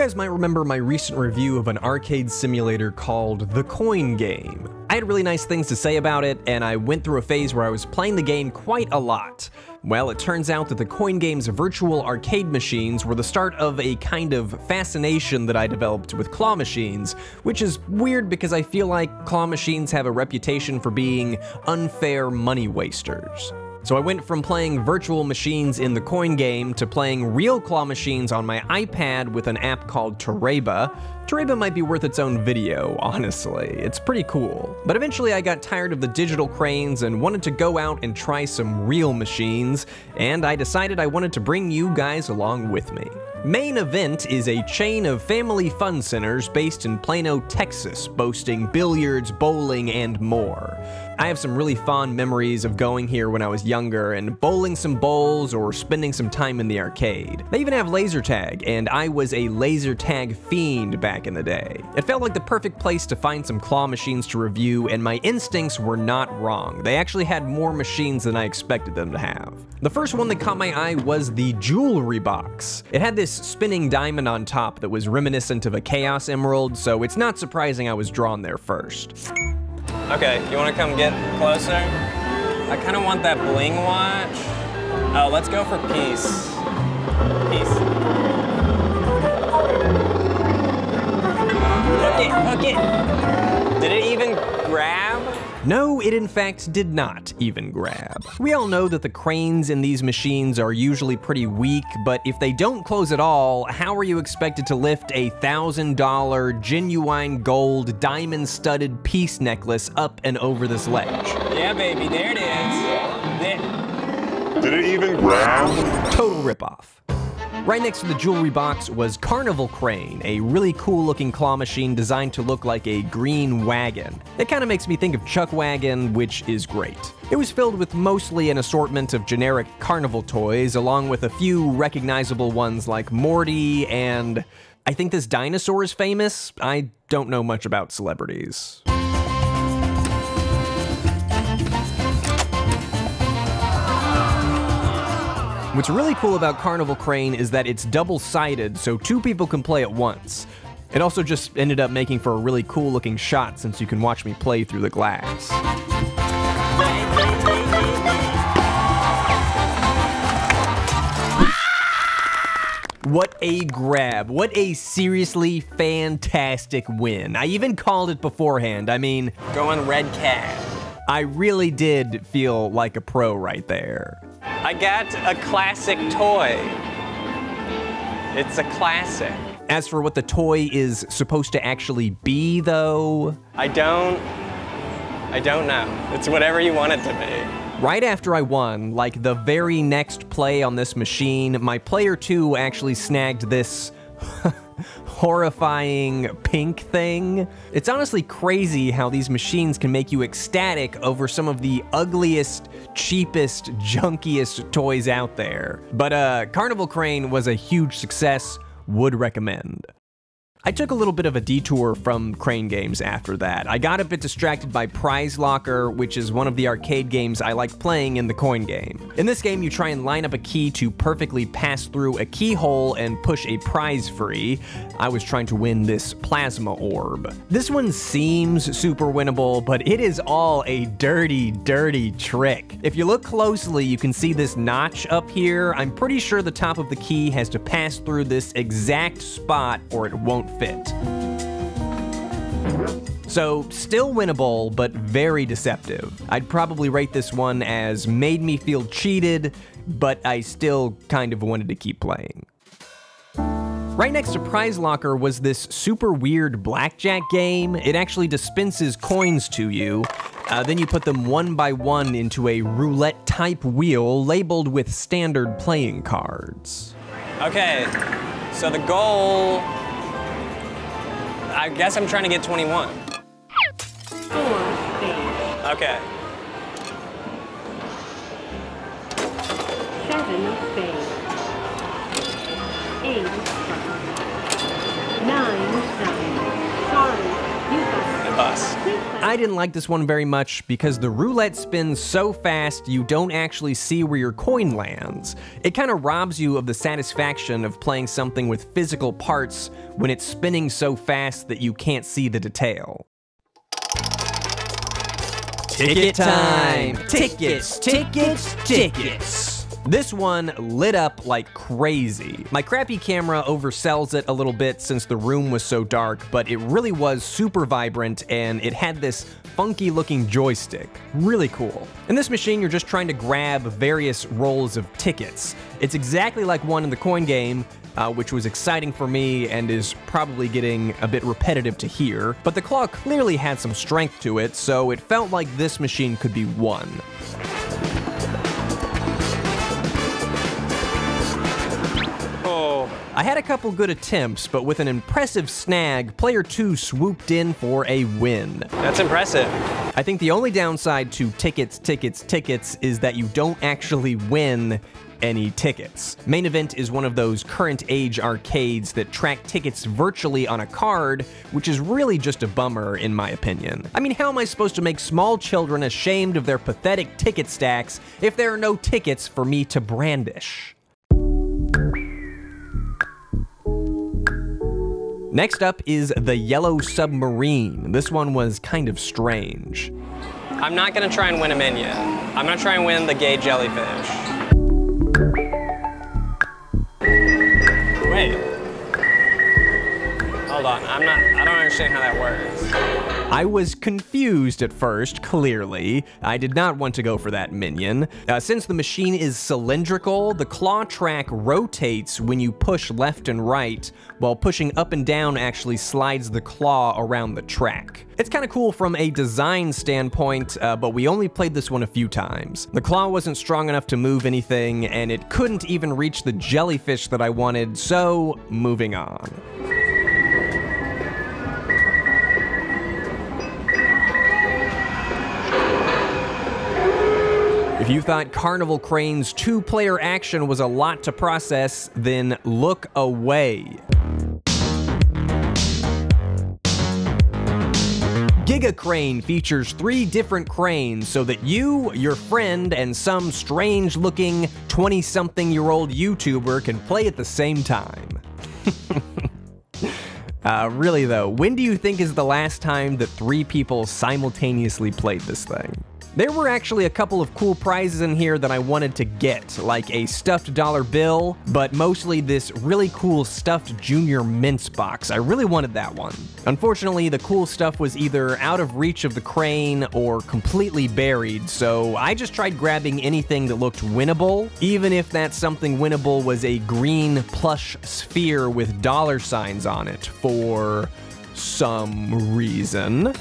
guys might remember my recent review of an arcade simulator called The Coin Game. I had really nice things to say about it, and I went through a phase where I was playing the game quite a lot. Well, it turns out that the Coin Game's virtual arcade machines were the start of a kind of fascination that I developed with claw machines, which is weird because I feel like claw machines have a reputation for being unfair money wasters. So I went from playing virtual machines in the Coin Game to playing real claw machines on my iPad with an app called Tereba. Tereba might be worth its own video, honestly. It's pretty cool. But eventually I got tired of the digital cranes and wanted to go out and try some real machines, and I decided I wanted to bring you guys along with me. Main Event is a chain of family fun centers based in Plano, Texas, boasting billiards, bowling, and more. I have some really fond memories of going here when I was younger and bowling some bowls or spending some time in the arcade. They even have laser tag, and I was a laser tag fiend back in the day. It felt like the perfect place to find some claw machines to review, and my instincts were not wrong. They actually had more machines than I expected them to have. The first one that caught my eye was the jewelry box. It had this spinning diamond on top that was reminiscent of a Chaos Emerald, so it's not surprising I was drawn there first. Okay, you wanna come get closer? I kinda want that bling watch. Oh, let's go for peace. Peace. Hook it! Did it even grab? No, it in fact did not even grab. We all know that the cranes in these machines are usually pretty weak, but if they don't close at all, how are you expected to lift a $1,000 genuine gold diamond-studded peace necklace up and over this ledge? Yeah, baby, there it is. Did it even grab? Total ripoff. Right next to the jewelry box was Carnival Crane, a really cool looking claw machine designed to look like a green wagon. It kind of makes me think of Chuck Wagon, which is great. It was filled with mostly an assortment of generic carnival toys, along with a few recognizable ones like Morty and I think this dinosaur is famous. I don't know much about celebrities. What's really cool about Carnival Crane is that it's double-sided, so two people can play at once. It also just ended up making for a really cool looking shot since you can watch me play through the glass. What a grab. What a seriously fantastic win. I even called it beforehand. I mean, Going red cat. I really did feel like a pro right there. I got a classic toy. It's a classic. As for what the toy is supposed to actually be, though, I don't know. It's whatever you want it to be. right after I won, like the very next play on this machine, my player 2 actually snagged this horrifying pink thing. It's honestly crazy how these machines can make you ecstatic over some of the ugliest, cheapest, junkiest toys out there. But Carnival Crane was a huge success, would recommend. I took a little bit of a detour from crane games after that. I got a bit distracted by Prize Locker, which is one of the arcade games I like playing in the coin game. In this game, you try and line up a key to perfectly pass through a keyhole and push a prize free. I was trying to win this plasma orb. This one seems super winnable, but it is all a dirty, dirty trick. If you look closely, you can see this notch up here. I'm pretty sure the top of the key has to pass through this exact spot or it won't fit. So, still winnable, but very deceptive. I'd probably rate this one as made me feel cheated, but I still kind of wanted to keep playing. Right next to Prize Locker was this super weird blackjack game. It actually dispenses coins to you. Then you put them one by one into a roulette-type wheel labeled with standard playing cards. Okay, so the goal... I guess I'm trying to get 21. 4 spades. Okay. 7 spades. 8 9 9. Sorry, you got The bus. Please play I didn't like this one very much because the roulette spins so fast you don't actually see where your coin lands. It kind of robs you of the satisfaction of playing something with physical parts when it's spinning so fast that you can't see the detail. Ticket time! Tickets, tickets, tickets! This one lit up like crazy. My crappy camera oversells it a little bit since the room was so dark, but it really was super vibrant and it had this funky looking joystick. Really cool. In this machine, you're just trying to grab various rolls of tickets. It's exactly like one in the coin game, which was exciting for me and is probably getting a bit repetitive to hear, but the claw clearly had some strength to it, so it felt like this machine could be won. I had a couple good attempts, but with an impressive snag, player 2 swooped in for a win. That's impressive. I think the only downside to tickets, tickets, tickets is that you don't actually win any tickets. Main Event is one of those current age arcades that track tickets virtually on a card, which is really just a bummer in my opinion. I mean, how am I supposed to make small children ashamed of their pathetic ticket stacks if there are no tickets for me to brandish? Next up is the Yellow Submarine. This one was kind of strange. I'm not gonna try and win a minion. I'm gonna try and win the gay jellyfish. Wait. Hold on, I don't understand how that works. I was confused at first, clearly. I did not want to go for that minion. Since the machine is cylindrical, the claw track rotates when you push left and right, while pushing up and down actually slides the claw around the track. It's kind of cool from a design standpoint, but we only played this one a few times. The claw wasn't strong enough to move anything, and it couldn't even reach the jellyfish that I wanted, so moving on. If you thought Carnival Crane's two-player action was a lot to process, then look away. Giga Crane features 3 different cranes so that you, your friend, and some strange-looking 20-something-year-old YouTuber can play at the same time. Really though, when do you think is the last time that 3 people simultaneously played this thing? There were actually a couple of cool prizes in here that I wanted to get, like a stuffed dollar bill, but mostly this really cool stuffed Junior Mints box. I really wanted that one. Unfortunately, the cool stuff was either out of reach of the crane or completely buried, so I just tried grabbing anything that looked winnable, even if that something winnable was a green plush sphere with dollar signs on it, for some reason.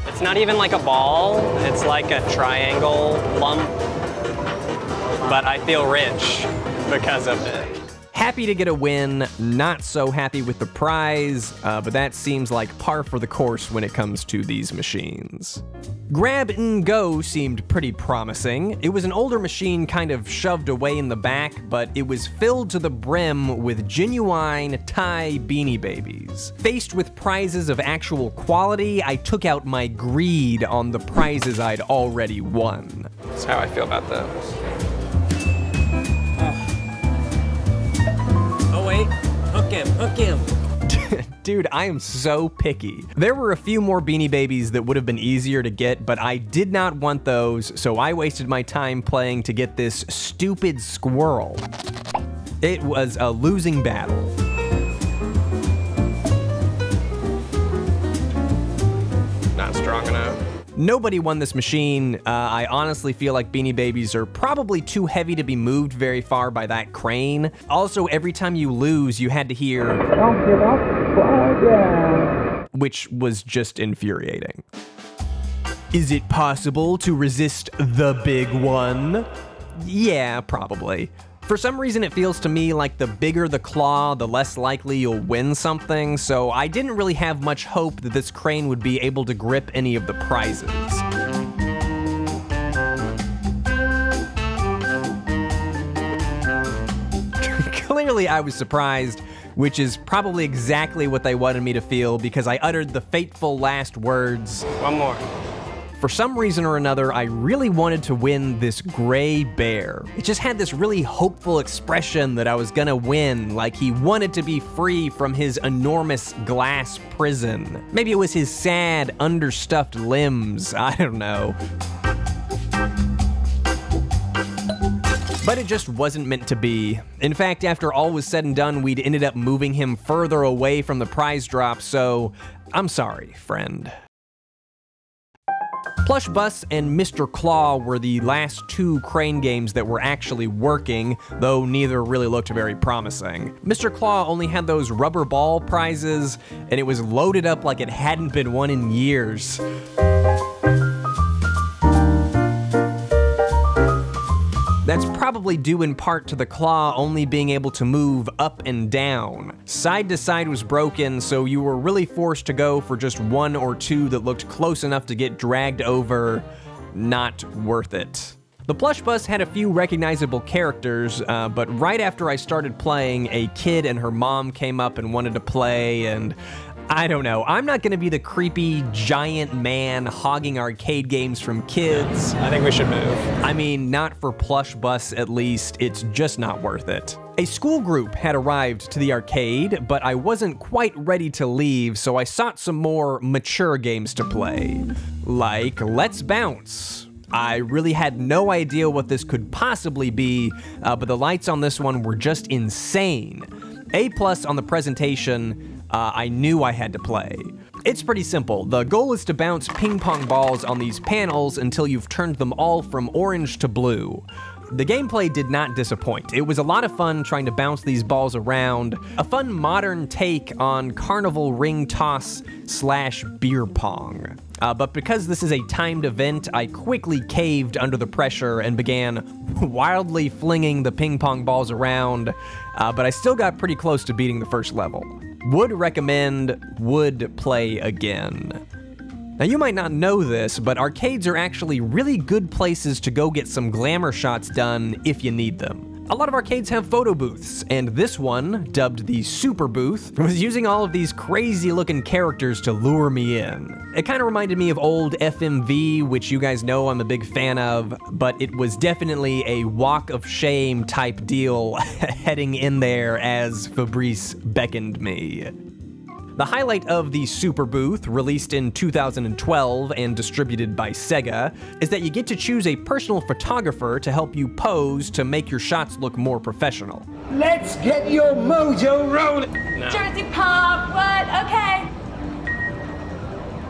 It's not even like a ball, it's like a triangle lump, but I feel rich because of it. Happy to get a win, not so happy with the prize, but that seems like par for the course when it comes to these machines. Grab and Go seemed pretty promising. It was an older machine kind of shoved away in the back, but it was filled to the brim with genuine Thai Beanie Babies. Faced with prizes of actual quality, I took out my greed on the prizes I'd already won. That's how I feel about those. Oh wait, hook him, hook him. Dude, I am so picky. There were a few more Beanie Babies that would have been easier to get, but I did not want those, so I wasted my time playing to get this stupid squirrel. It was a losing battle. Not strong enough. Nobody won this machine. I honestly feel like Beanie Babies are probably too heavy to be moved very far by that crane. Also, every time you lose, you had to hear, "Don't give up, Blackjack," which was just infuriating. Is it possible to resist the big one? Yeah, probably. For some reason, it feels to me like the bigger the claw, the less likely you'll win something, so I didn't really have much hope that this crane would be able to grip any of the prizes. Clearly I was surprised, which is probably exactly what they wanted me to feel because I uttered the fateful last words. One more. For some reason or another, I really wanted to win this gray bear. It just had this really hopeful expression that I was gonna win, like he wanted to be free from his enormous glass prison. Maybe it was his sad, understuffed limbs, I don't know. But it just wasn't meant to be. In fact, after all was said and done, we'd ended up moving him further away from the prize drop, so I'm sorry, friend. Plush Bus and Mr. Claw were the last two crane games that were actually working, though neither really looked very promising. Mr. Claw only had those rubber ball prizes, and it was loaded up like it hadn't been won in years. That's probably due in part to the claw only being able to move up and down. Side to side was broken, so you were really forced to go for just one or two that looked close enough to get dragged over. Not worth it. The Plush Bus had a few recognizable characters, but right after I started playing, a kid and her mom came up and wanted to play, and I don't know. I'm not gonna be the creepy giant man hogging arcade games from kids. I think we should move. I mean, not for Plush Bus at least, it's just not worth it. A school group had arrived to the arcade, but I wasn't quite ready to leave, so I sought some more mature games to play. Like Let's Bounce. I really had no idea what this could possibly be, but the lights on this one were just insane. A+ on the presentation. I knew I had to play. It's pretty simple. The goal is to bounce ping pong balls on these panels until you've turned them all from orange to blue. The gameplay did not disappoint. It was a lot of fun trying to bounce these balls around, a fun modern take on carnival ring toss / beer pong. But because this is a timed event, I quickly caved under the pressure and began wildly flinging the ping pong balls around, but I still got pretty close to beating the first level. Would recommend, would play again. Now you might not know this, but arcades are actually really good places to go get some glamour shots done if you need them. A lot of arcades have photo booths, and this one, dubbed the Super Booth, was using all of these crazy looking characters to lure me in. It kind of reminded me of old FMV, which you guys know I'm a big fan of, but it was definitely a walk of shame type deal heading in there as Fabrice beckoned me. The highlight of the Super Booth, released in 2012 and distributed by Sega, is that you get to choose a personal photographer to help you pose to make your shots look more professional. Let's get your mojo rolling. No. Jersey pop, what? Okay.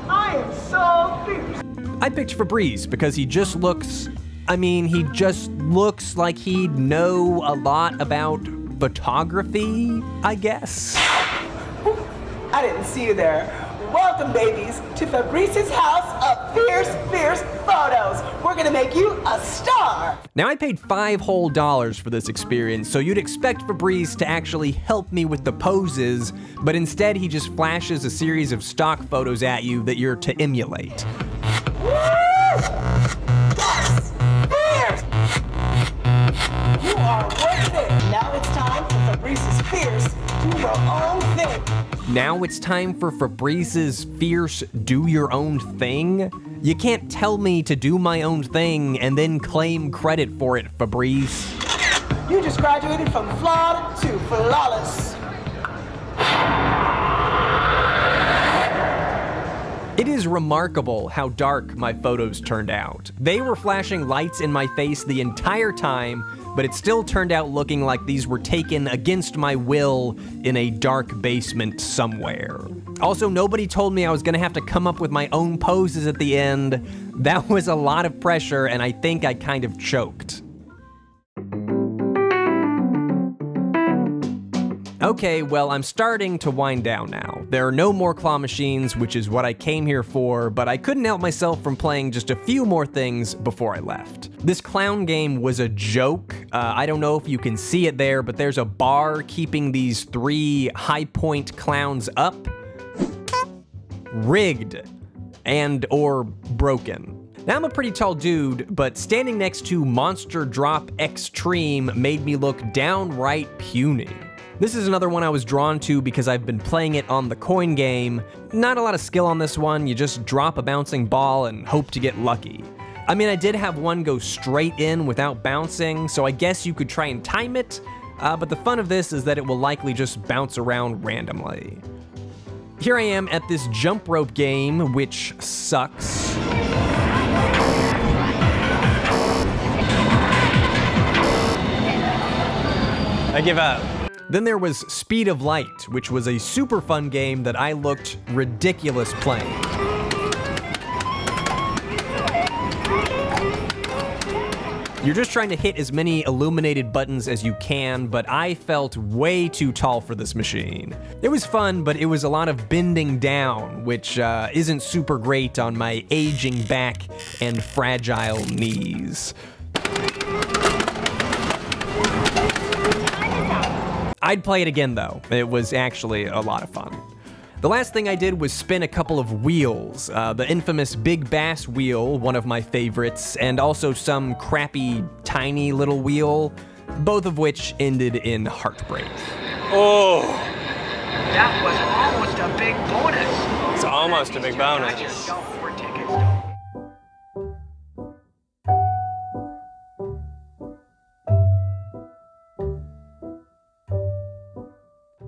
I am so fierce. I picked Fabrice because he just looks, he just looks like he'd know a lot about photography, I guess. I didn't see you there. Welcome, babies, to Fabrice's house of fierce, fierce photos. We're gonna make you a star. Now I paid $5 whole for this experience, so you'd expect Fabrice to actually help me with the poses, but instead he just flashes a series of stock photos at you that you're to emulate. Woo! Yes! Fierce! You are worth it. Now it's time for Fabrice's fierce, do your own thing. Now it's time for Fabrice's fierce do your own thing? You can't tell me to do my own thing and then claim credit for it, Fabrice. You just graduated from flawed to flawless. It is remarkable how dark my photos turned out. They were flashing lights in my face the entire time, but it still turned out looking like these were taken against my will in a dark basement somewhere. Also, nobody told me I was gonna have to come up with my own poses at the end. That was a lot of pressure, and I think I kind of choked. Okay, well, I'm starting to wind down now. There are no more claw machines, which is what I came here for, but I couldn't help myself from playing just a few more things before I left. This clown game was a joke. I don't know if you can see it there, but there's a bar keeping these 3 high-point clowns up. Rigged and or broken. Now, I'm a pretty tall dude, but standing next to Monster Drop Xtreme made me look downright puny. This is another one I was drawn to because I've been playing it on the coin game. Not a lot of skill on this one, you just drop a bouncing ball and hope to get lucky. I mean, I did have one go straight in without bouncing, so I guess you could try and time it, but the fun of this is that it will likely just bounce around randomly. Here I am at this jump rope game, which sucks. I give up. Then there was Speed of Light, which was a super fun game that I looked ridiculous playing. You're just trying to hit as many illuminated buttons as you can, but I felt way too tall for this machine. It was fun, but it was a lot of bending down, which isn't super great on my aging back and fragile knees. I'd play it again though. It was actually a lot of fun. The last thing I did was spin a couple of wheels. The infamous Big Bass wheel, one of my favorites, and also some crappy, tiny little wheel, both of which ended in heartbreak. Oh! That was almost a big bonus. It's almost a big bonus. I just got 4 tickets though.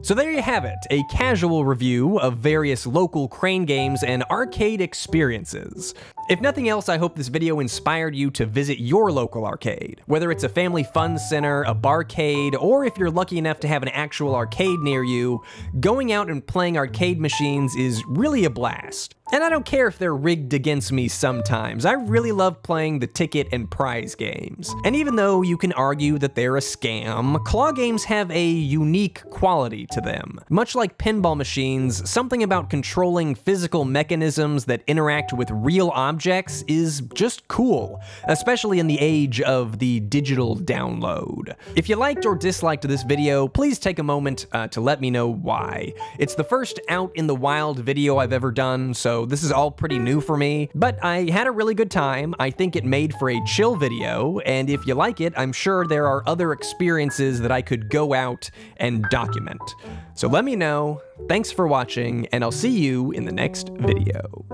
So there you have it, a casual review of various local crane games and arcade experiences. If nothing else, I hope this video inspired you to visit your local arcade. Whether it's a family fun center, a barcade, or if you're lucky enough to have an actual arcade near you, going out and playing arcade machines is really a blast. And I don't care if they're rigged against me sometimes, I really love playing the ticket and prize games. And even though you can argue that they're a scam, claw games have a unique quality to them. Much like pinball machines, something about controlling physical mechanisms that interact with real objects is just cool, especially in the age of the digital download. If you liked or disliked this video, please take a moment to let me know why. It's the first out in the wild video I've ever done, so this is all pretty new for me, but I had a really good time. I think it made for a chill video, and if you like it, I'm sure there are other experiences that I could go out and document. So let me know. Thanks for watching, and I'll see you in the next video.